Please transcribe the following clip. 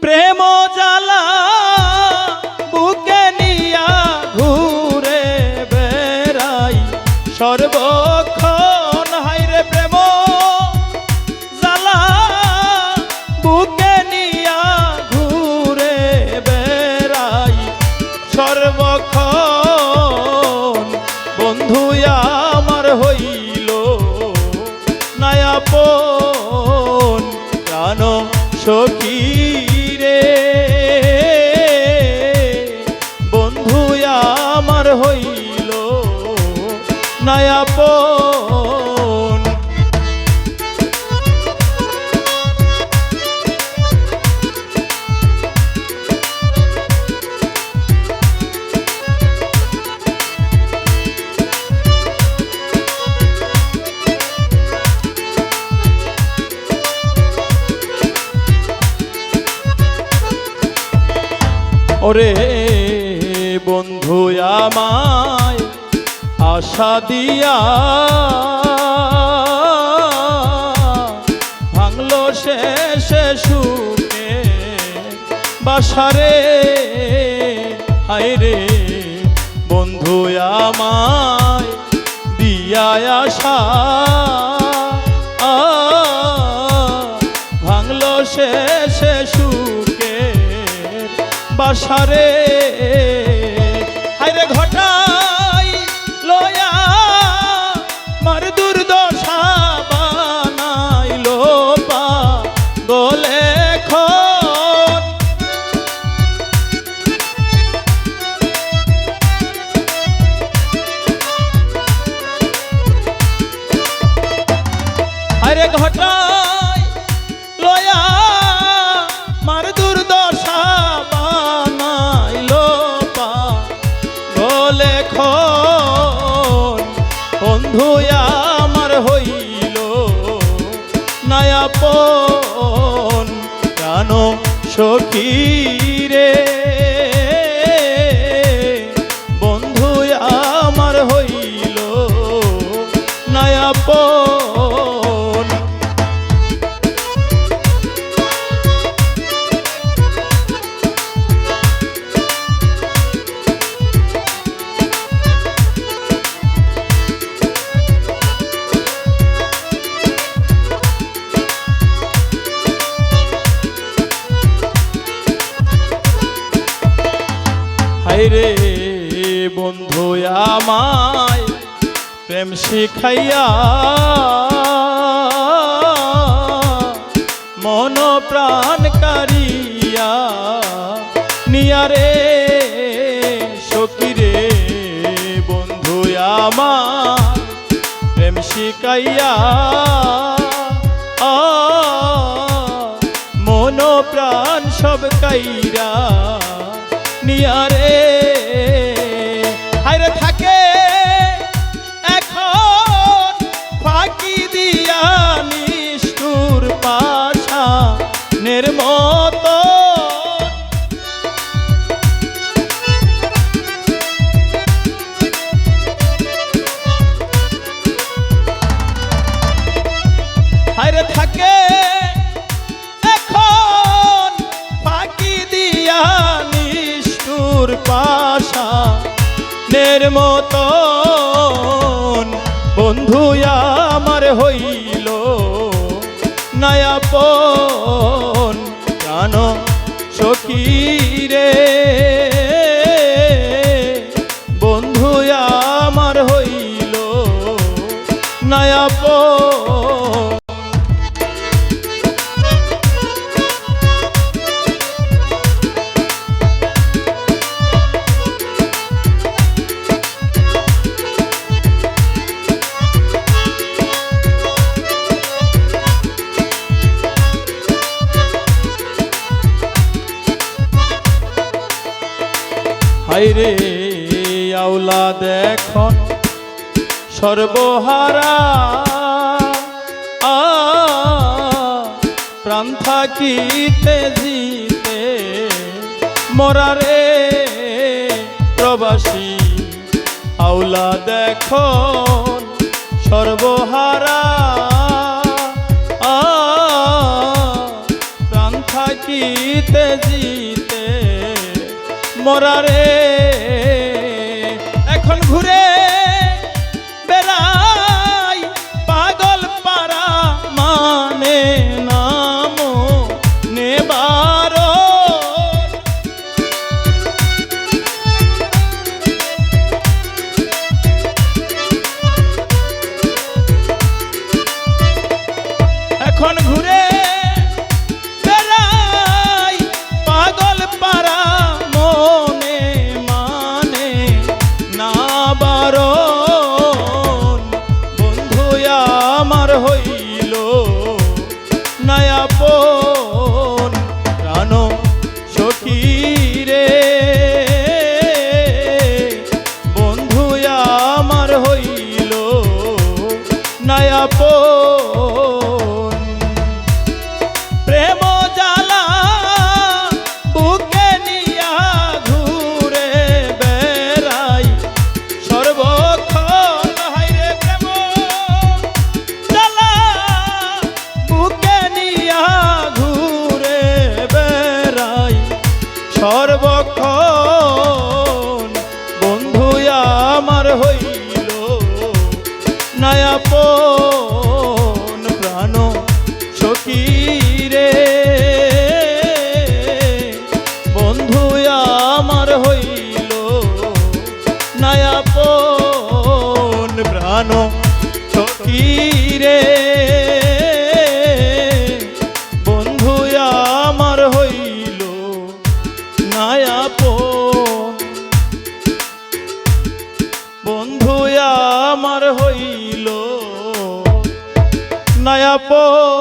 প্রেম জ্বালা বুকে নিয়া ঘুরে বেড়াই সর্বক্ষণ। হাইরে প্রেম জ্বালা বুকে নিয়া ঘুরে বেড়াই সর্বক্ষণ। বন্ধু আমার হইল নায়াপন প্রাণ সখী রে। বন্ধু আমার হইল নায়াপন। ওরে বন্ধু আমায় আশা দিয়া ভাঙলো শেষে সুখে বাসারে। হায়রে বন্ধু আমায় দিয়া আশা ভাঙলো শেষে সুখে বাসারে। হায়রে ঘটাই লয়া মার দুর্দশা বানাইলো পাগলে খন। হায়রে ঘটাই লয়া মার দুর্দশা বন্ধু আমার হইল নায়াপন প্রাণ সখী রে। বন্ধু আমার হইল নায়াপন। হায়রে বন্ধু আমায় প্রেম শিখাইয়া মন প্রাণ কারিয়া নিয়ারে সখী রে। বন্ধু আমার প্রেম শিখাইয়া মন প্রাণ সব কাইরা নিয়ারে। হায়রে থাকে এখন ফাঁকি দিয়া নিষ্ঠুর পাশা নির্মত। হায়রে থাকে এখন ফাঁকি দিয়া পাশা নির্মতন। বন্ধু আমার হইল নায়াপন প্রাণ সখী রে। বন্ধু আমার হইল নায়াপন। হায়রে আওলাদ এখন সর্বহারা প্রাণ থাকিতে জিতে মরারে প্রবাসী। আওলাদ এখন সর্বহারা প্রাণ থাকি থাকিতে জিতে মোরারে এখন ঘুরে বেড়াই পাগল পারা মানে নাম নেবার এখন ঘুরে বেড়াই পাগল পারা মনে মানে না বারণ বন্ধু আমার হইল নায়াপন প্রাণ সখী রে বন্ধু আমার হইল নায়াপন প্রেম জ্বালা বুকে নিয়া ঘুরে বেড়াই সর্বক্ষণ হাইরে প্রেম জ্বালা বুকে নিয়া ঘুরে বেড়াই সর্বক্ষণ বন্ধু আমার হইল নায়াপন প্রাণ সখী রে বন্ধু আমার হইল নায়াপন প্রাণ সখী রে বন্ধু আমার হইল নায়াপন বন্ধু আমার হইল নায়াপন